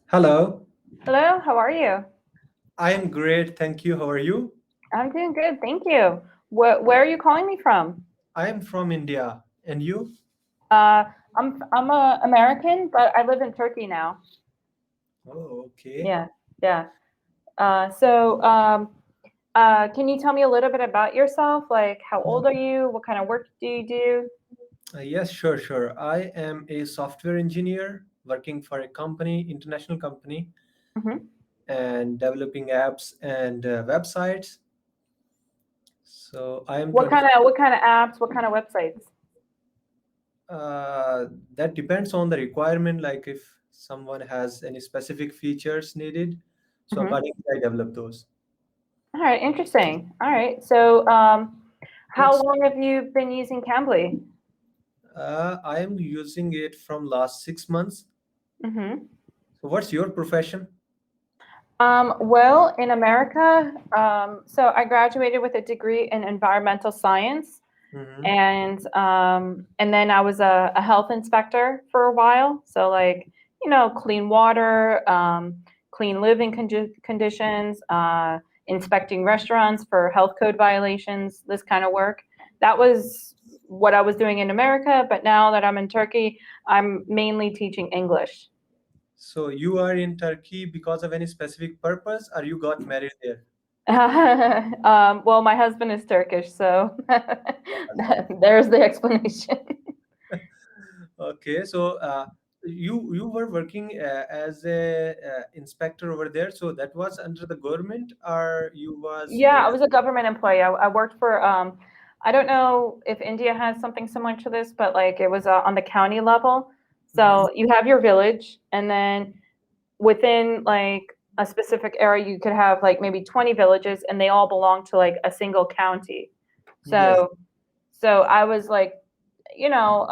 Hello, Hello, how are you? I am great. Thank you. How are you? I'm doing good, thank you. Where are you calling me from? I am from India. And you? Uh, I'm a American, but I live in Turkey now. Oh, okay. Yeah, yeah. Can you tell me a little bit about yourself? Like, how old are you? What kind of work do you do? Yes, sure. I am a software engineer working for a company, international company, Hmm. and developing apps and websites. So I am What 20. kind of what kind of apps? What kind of websites? Uh, that depends on the requirement, like if someone has any specific features needed. So Hmm. accordingly, I develop those. All right, interesting. All right, so how It's long have you been using Cambly? I am using it from last 6 months. Hmm. So what's your profession? Well, in America, so I graduated with a degree in environmental science, Mm-hmm. and then I was a health inspector for a while. So like, clean water, clean living conditions, inspecting restaurants for health code violations, this kind of work. That was what I was doing in America, but now that I'm in Turkey, I'm mainly teaching English. So you are in Turkey because of any specific purpose, or you got married there? Well, my husband is Turkish, so there's the explanation. Okay, so you were working as a inspector over there, so that was under the government, or you was Yeah, I was a government employee. I worked for, I don't know if India has something similar to this, but like it was on the county level. Mhm. So you have your village, and then within like a specific area, you could have like maybe 20 villages, and they all belong to like a single county. Yes. So I was like, you know,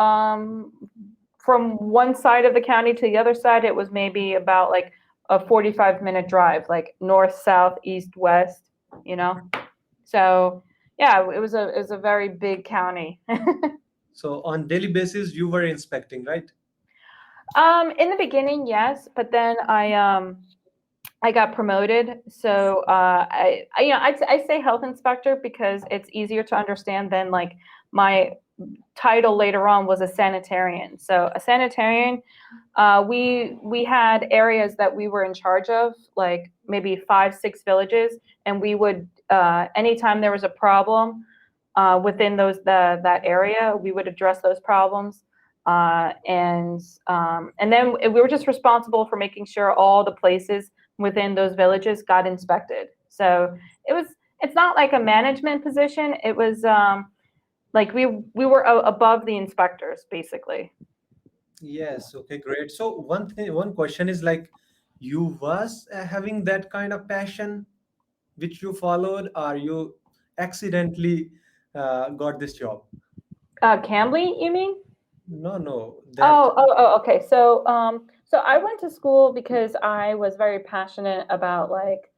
from one side of the county to the other side, it was maybe about like a 45-minute drive, like north, south, east, west, you know. So yeah, it was a very big county. So on daily basis, you were inspecting, right? In the beginning, yes, but then I got promoted. So I say health inspector because it's easier to understand than like my title later on was a sanitarian. So a sanitarian, we had areas that we were in charge of, like maybe 5, 6 villages, and we would anytime there was a problem within that area, we would address those problems. And then we were just responsible for making sure all the places within those villages got inspected. So it was it's not like a management position. It was like we were above the inspectors basically. Yes. Okay, great. So one question is like, you was having that kind of passion which you followed, or you accidentally got this job? Cambly, you mean? No, no, that. Oh, okay. So I went to school because I was very passionate about like,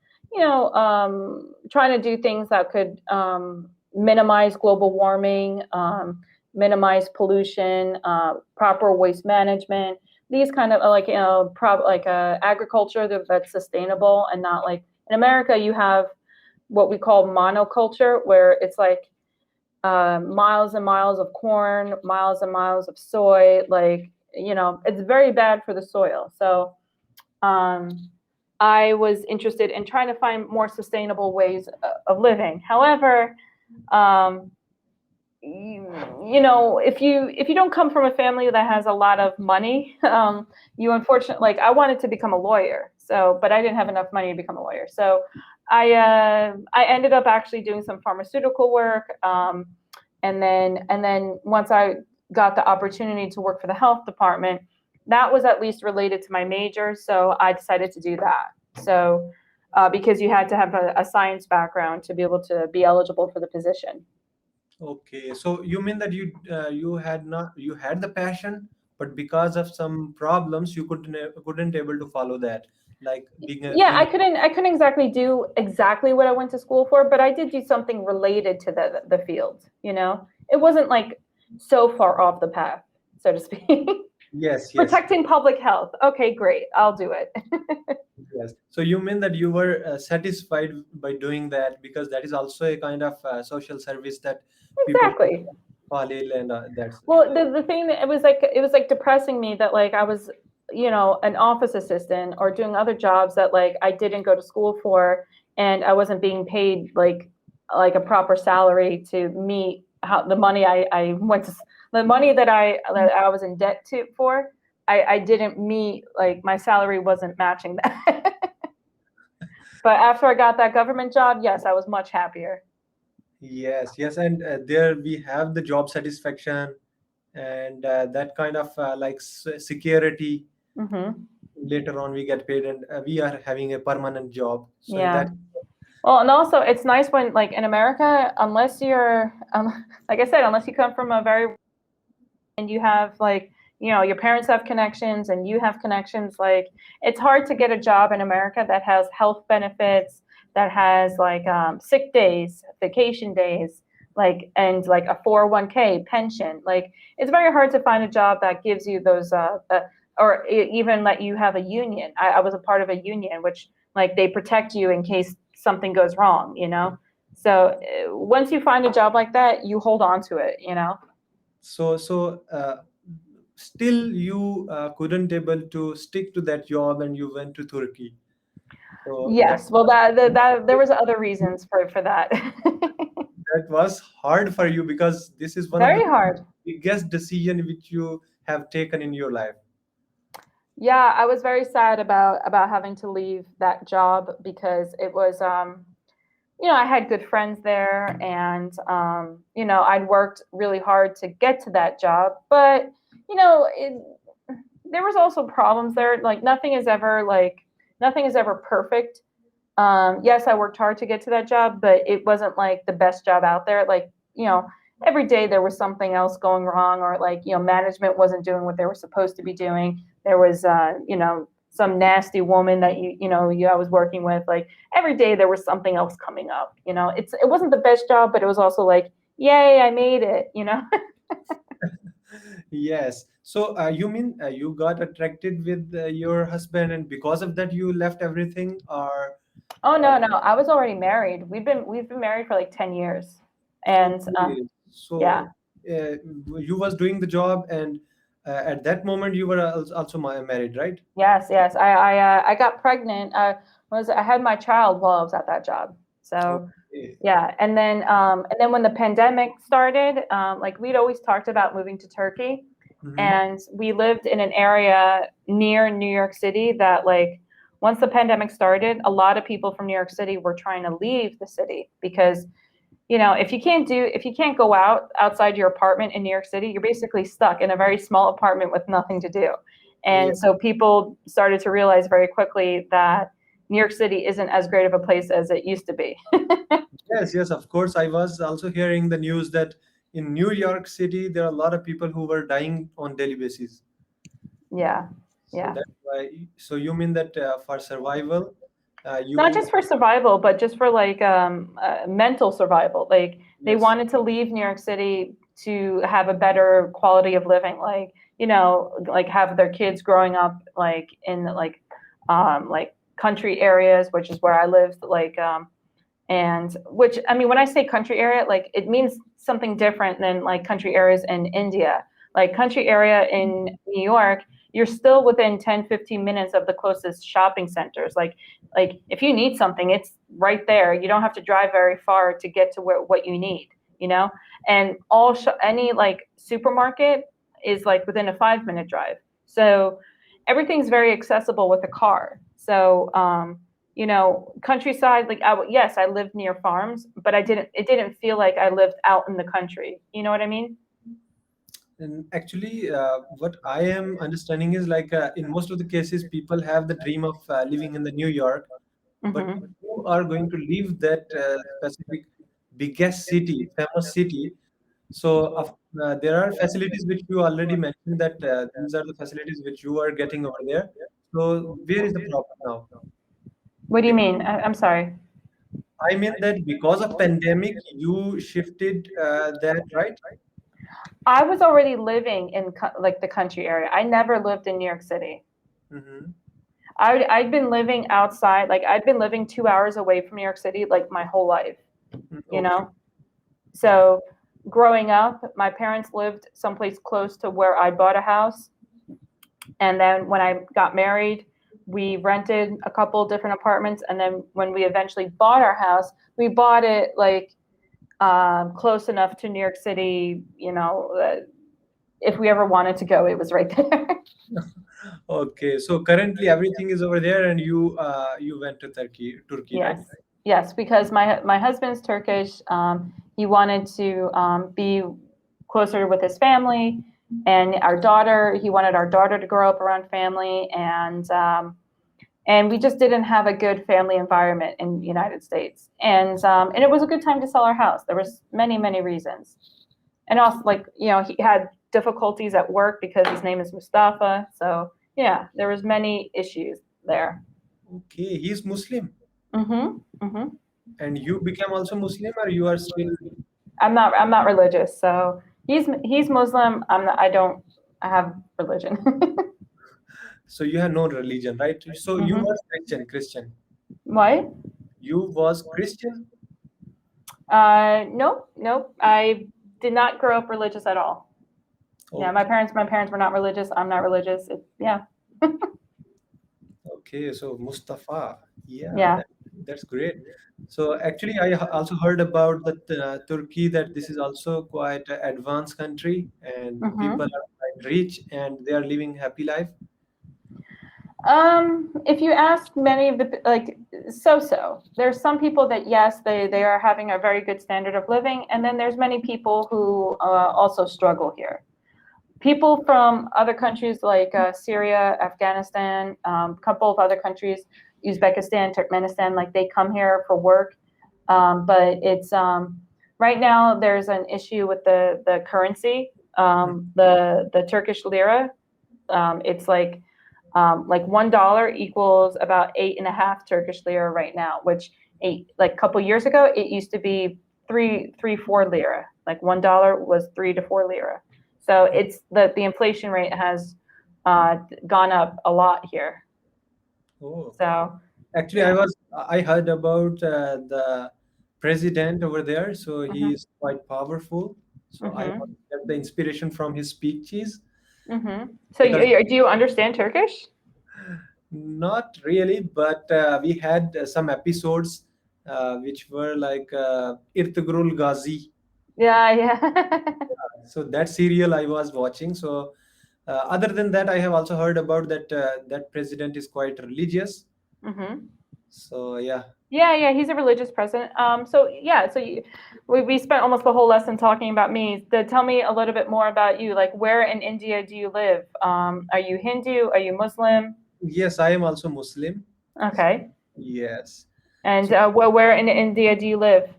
trying to do things that could minimize global warming, minimize pollution, proper waste management. These kind of like agriculture that's sustainable and not like in America you have what we call monoculture, where it's like miles and miles of corn, miles and miles of soy. Like, it's very bad for the soil. So um, I was interested in trying to find more sustainable ways of living. However, um, if you don't come from a family that has a lot of money, you unfortunately, like I wanted to become a lawyer, so but I didn't have enough money to become a lawyer. So I ended up actually doing some pharmaceutical work, and then once I got the opportunity to work for the health department, that was at least related to my major, so I decided to do that. So because you had to have a science background to be able to be eligible for the position. Okay, so you mean that you had not, you had the passion, but because of some problems you couldn't able to follow that, like Yeah, being. I couldn't exactly do exactly what I went to school for, but I did do something related to the field. It wasn't like so far off the path, so to speak. Yes, yes, Protecting public health. Okay, great. I'll do it. yes. So you mean that you were satisfied by doing that, because that is also a kind of social service that people Exactly. fall ill, and that's Well, the thing that it was like depressing me that like I was, you know, an office assistant or doing other jobs that like I didn't go to school for, and I wasn't being paid like a proper salary to meet how the money I went to the money that I was in debt to for. I didn't meet, like my salary wasn't matching that. But after I got that government job, yes, I was much happier. yes, yes, and there we have the job satisfaction, and that kind of like security. Hmm. Later on, we get paid, and we are having a permanent job. So in Yeah. that, Well, and also it's nice when, like in America, unless you're, like I said, unless you come from a very, and you have like, you know, your parents have connections and you have connections, like it's hard to get a job in America that has health benefits, that has like sick days, vacation days, like, and like a 401k pension. Like it's very hard to find a job that gives you those, or even let you have a union. I was a part of a union, which like they protect you in case something goes wrong, you know? So once you find a job like that, you hold on to it, you know? so still you couldn't able to stick to that job, and you went to Turkey. So that Yes, well, that there was other reasons for that. that was hard for you, because this is one of the Very hard. biggest decision which you have taken in your life. Yeah, I was very sad about having to leave that job because it was, you know, I had good friends there, and you know, I'd worked really hard to get to that job, but you know, there was also problems there. Like nothing is ever perfect. Yes, I worked hard to get to that job, but it wasn't like the best job out there. Like, you know, every day there was something else going wrong, or like, you know, management wasn't doing what they were supposed to be doing. There was, you know, some nasty woman that I was working with. Like every day there was something else coming up. You know, it wasn't the best job, but it was also like, yay, I made it. You know. Yes. So you mean you got attracted with your husband, and because of that you left everything, or Oh uh, no, no, I was already married. We've been married for like 10 years, and okay. yeah. So uh, you was doing the job, and at that moment you were also married, right? Yes, yes. I got pregnant. I had my child while I was at that job. So Okay. yeah, and then when the pandemic started, like we'd always talked about moving to Turkey, Mm-hmm. and we lived in an area near New York City that like once the pandemic started, a lot of people from New York City were trying to leave the city because you know if you can't go outside your apartment in New York City, you're basically stuck in a very small apartment with nothing to do. Yeah. And so people started to realize very quickly that New York City isn't as great of a place as it used to be. Yes, yes, of course. I was also hearing the news that in New York City there are a lot of people who were dying on daily basis. Yeah, So yeah. that's why. So you mean that for survival, Not you just for survival, but just for like mental survival. Like they yes, wanted to leave New York City to have a better quality of living, like you know, like have their kids growing up like in like country areas, which is where I lived, like and which I mean, when I say country area, like it means something different than like country areas in India. Like country area in New York, you're still within 10-15 minutes of the closest shopping centers. Like if you need something, it's right there. You don't have to drive very far to get to what you need, you know? And any like supermarket is like within a 5 minute drive. So everything's very accessible with a car. So you know, countryside, like yes, I lived near farms, but it didn't feel like I lived out in the country. You know what I mean? and actually, what I am understanding is like in most of the cases, people have the dream of living in the New York, but if Hmm. you are going to leave that specific biggest city, famous city, so there are facilities which you already mentioned that these are the facilities which you are getting over there. So where is the problem now? What do you mean? I'm sorry. I mean that because of pandemic, you shifted that, right? I was already living in like the country area. I never lived in New York City. Mm-hmm. I'd been living outside, like I'd been living 2 hours away from New York City like my whole life, you Okay. know? So growing up, my parents lived someplace close to where I bought a house. And then when I got married, we rented a couple different apartments. And then when we eventually bought our house, we bought it like close enough to New York City, you know, if we ever wanted to go, it was right there. Okay. So currently everything is over there, and you went to Turkey, right? Yes, yes, because my husband's Turkish. He wanted to be closer with his family, and our daughter. He wanted our daughter to grow up around family, and we just didn't have a good family environment in the United States. And it was a good time to sell our house. There was many reasons, and also like he had difficulties at work because his name is Mustafa. So yeah, there was many issues there. Okay. He's Muslim, Mm-hmm. Mm-hmm. and you became also Muslim, or you are still? I'm not religious, so he's Muslim. I'm not. I don't have religion. So you have no religion, right? So you Hmm. was Christian. What? You was Christian. Nope, nope. I did not grow up religious at all. Yeah, my Okay. parents were not religious. I'm not religious. Yeah, Okay. So Mustafa. Yeah, yeah. that's great. So actually, I also heard about that Turkey, that this is also quite an advanced country, and people Hmm. are quite rich and they are living happy life. If you ask many of the like, so there's some people that yes, they are having a very good standard of living, and then there's many people who also struggle here. People from other countries like Syria, Afghanistan, a couple of other countries, Uzbekistan, Turkmenistan, like they come here for work. But it's right now there's an issue with the currency, the Turkish lira. It's like $1 equals about 8.5 Turkish lira right now, which like a couple years ago it used to be three, 4 lira. Like $1 was 3 to 4 lira. So it's the inflation rate has gone up a lot here. Oh, So actually, yeah. I heard about the president over there. So he Hmm. is quite powerful. So I want Hmm. to get the inspiration from his speeches, Hmm. So because do you understand Turkish? not really, but we had some episodes which were like Irtugrul Ghazi. Yeah, yeah. So that serial I was watching. So other than that, I have also heard about that that president is quite religious. Hmm. So yeah. Yeah, yeah, he's a religious president. So yeah, we spent almost the whole lesson talking about me. Tell me a little bit more about you. Like, where in India do you live? Are you Hindu? Are you Muslim? Yes, I am also Muslim. Okay. Yes. And So where in India do you live?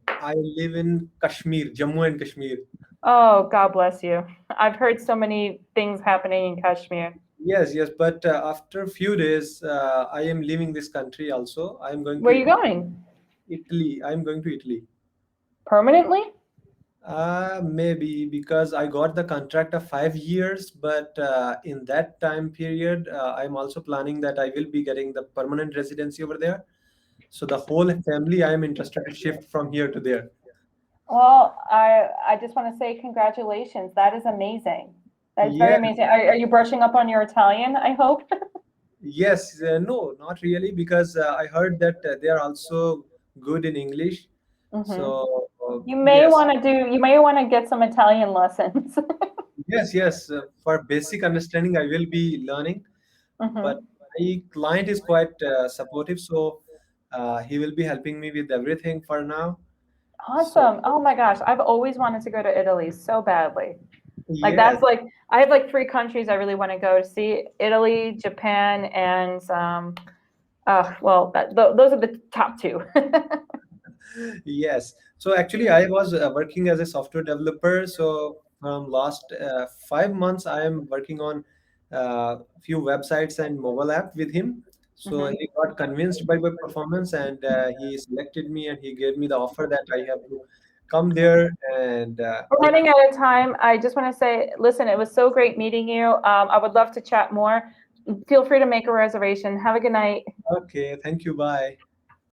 I live in Kashmir, Jammu and Kashmir. Oh, God bless you. I've heard so many things happening in Kashmir. Yes, yes. But after a few days, I am leaving this country also. I am going Where to are you going? Italy. I am going to Italy. Permanently? Maybe because I got the contract of 5 years, but in that time period, I'm also planning that I will be getting the permanent residency over there. So the whole family, I am interested to shift from here to there. Well, I just want to say congratulations. That is amazing. That is very Yes, amazing. Are you brushing up on your Italian, I hope? yes, no, not really, because I heard that they are also good in English. Hmm. So You yes, want to you may want to get some Italian lessons. yes, yes. For basic understanding, I will be learning. But Hmm. my client is quite supportive, so he will be helping me with everything for now. So Awesome. Oh my gosh, I've always wanted to go to Italy so badly. Like yes, that's like I have like 3 countries I really want to go to see: Italy, Japan, and well, those are the top two. yes. So actually, I was working as a software developer. So from last 5 months, I am working on few websites and mobile app with him. So Hmm. he got convinced by my performance, and he selected me, and he gave me the offer that I have to come there and We're running out of time. I just want to say, listen, it was so great meeting you. I would love to chat more. Feel free to make a reservation. Have a good night. okay, thank you, bye.